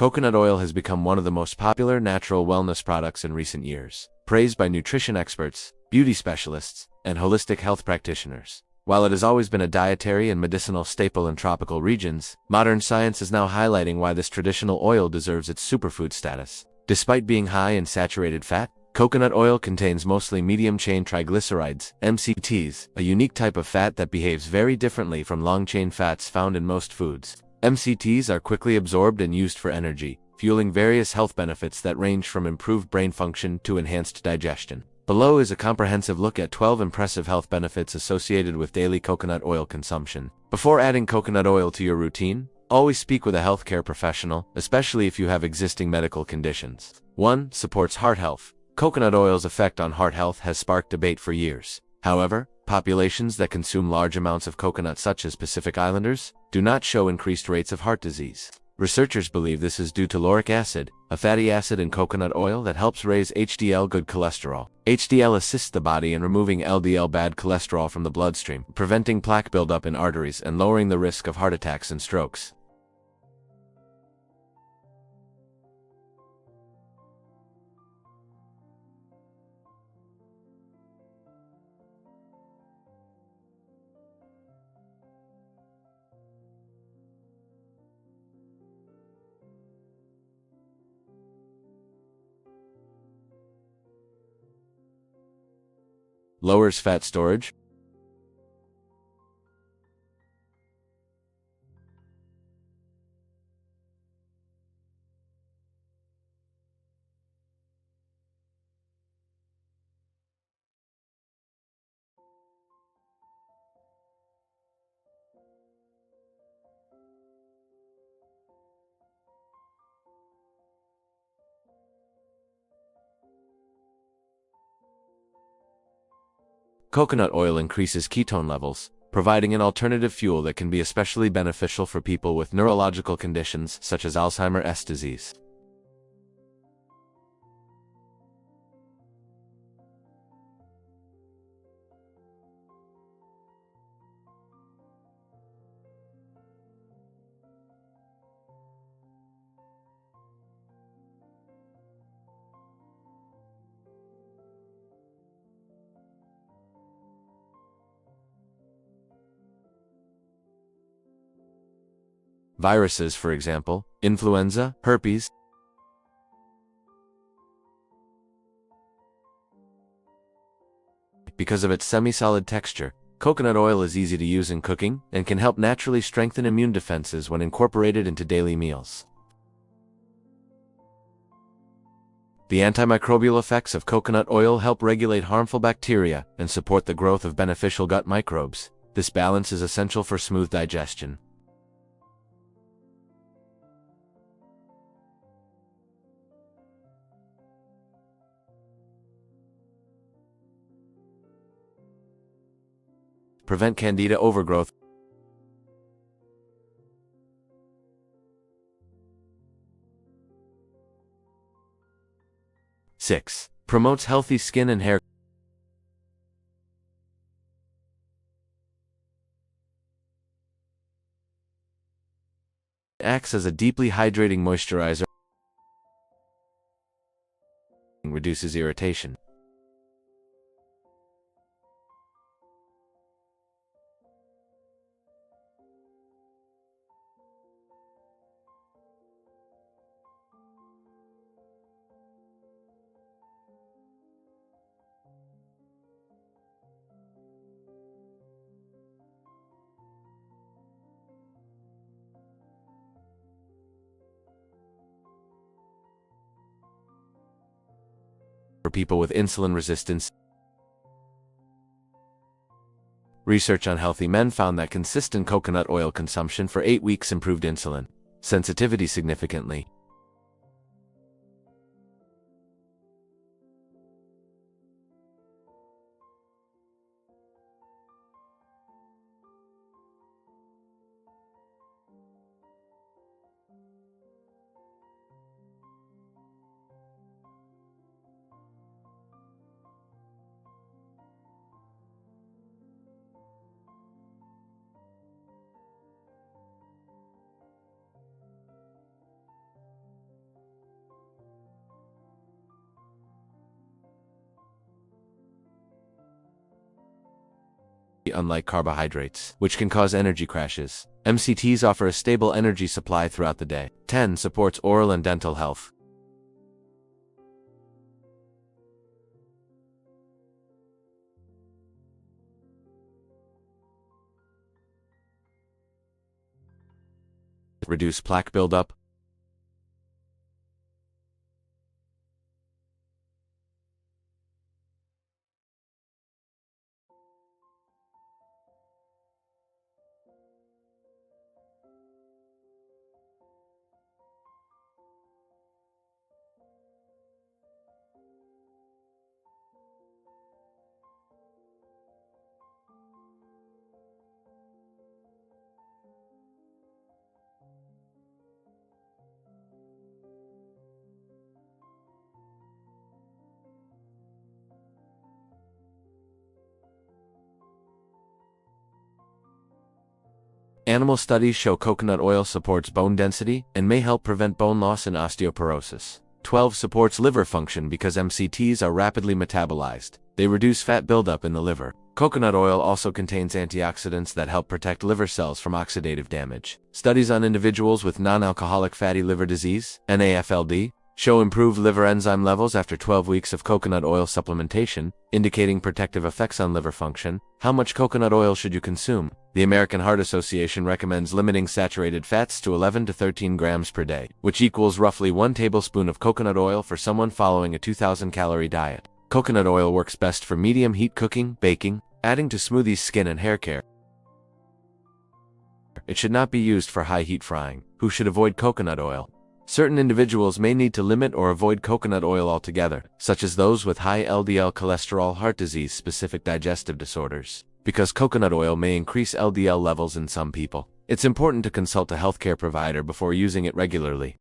Coconut oil has become one of the most popular natural wellness products in recent years, praised by nutrition experts, beauty specialists, and holistic health practitioners. While it has always been a dietary and medicinal staple in tropical regions, modern science is now highlighting why this traditional oil deserves its superfood status. Despite being high in saturated fat, coconut oil contains mostly medium-chain triglycerides, MCTs, a unique type of fat that behaves very differently from long-chain fats found in most foods. MCTs are quickly absorbed and used for energy, fueling various health benefits that range from improved brain function to enhanced digestion. Below is a comprehensive look at 12 impressive health benefits associated with daily coconut oil consumption. Before adding coconut oil to your routine, always speak with a healthcare professional, especially if you have existing medical conditions. 1. Supports heart health. Coconut oil's effect on heart health has sparked debate for years. However, populations that consume large amounts of coconut, such as Pacific Islanders, do not show increased rates of heart disease. Researchers believe this is due to lauric acid, a fatty acid in coconut oil that helps raise HDL good cholesterol. HDL assists the body in removing LDL bad cholesterol from the bloodstream, preventing plaque buildup in arteries and lowering the risk of heart attacks and strokes. Lowers fat storage. Coconut oil increases ketone levels, providing an alternative fuel that can be especially beneficial for people with neurological conditions such as Alzheimer's disease. Viruses, for example, influenza, herpes. Because of its semi-solid texture, coconut oil is easy to use in cooking and can help naturally strengthen immune defenses when incorporated into daily meals. The antimicrobial effects of coconut oil help regulate harmful bacteria and support the growth of beneficial gut microbes. This balance is essential for smooth digestion. Prevent candida overgrowth. Six. Promotes healthy skin and hair. Acts as a deeply hydrating moisturizer. Reduces irritation. For people with insulin resistance. Research on healthy men found that consistent coconut oil consumption for 8 weeks improved insulin sensitivity significantly. unlike carbohydrates, which can cause energy crashes. MCTs offer a stable energy supply throughout the day. 10. Supports oral and dental health. Reduce plaque buildup. Animal studies show coconut oil supports bone density and may help prevent bone loss and osteoporosis. 12. Supports liver function because MCTs are rapidly metabolized. They reduce fat buildup in the liver. Coconut oil also contains antioxidants that help protect liver cells from oxidative damage. Studies on individuals with non-alcoholic fatty liver disease, NAFLD, show improved liver enzyme levels after 12 weeks of coconut oil supplementation, indicating protective effects on liver function. How much coconut oil should you consume? The American Heart Association recommends limiting saturated fats to 11 to 13 grams per day, which equals roughly 1 tablespoon of coconut oil for someone following a 2,000-calorie diet. Coconut oil works best for medium heat cooking, baking, adding to smoothies, skin and hair care. It should not be used for high heat frying. Who should avoid coconut oil? Certain individuals may need to limit or avoid coconut oil altogether, such as those with high LDL cholesterol, heart disease, specific digestive disorders. Because coconut oil may increase LDL levels in some people, it's important to consult a healthcare provider before using it regularly.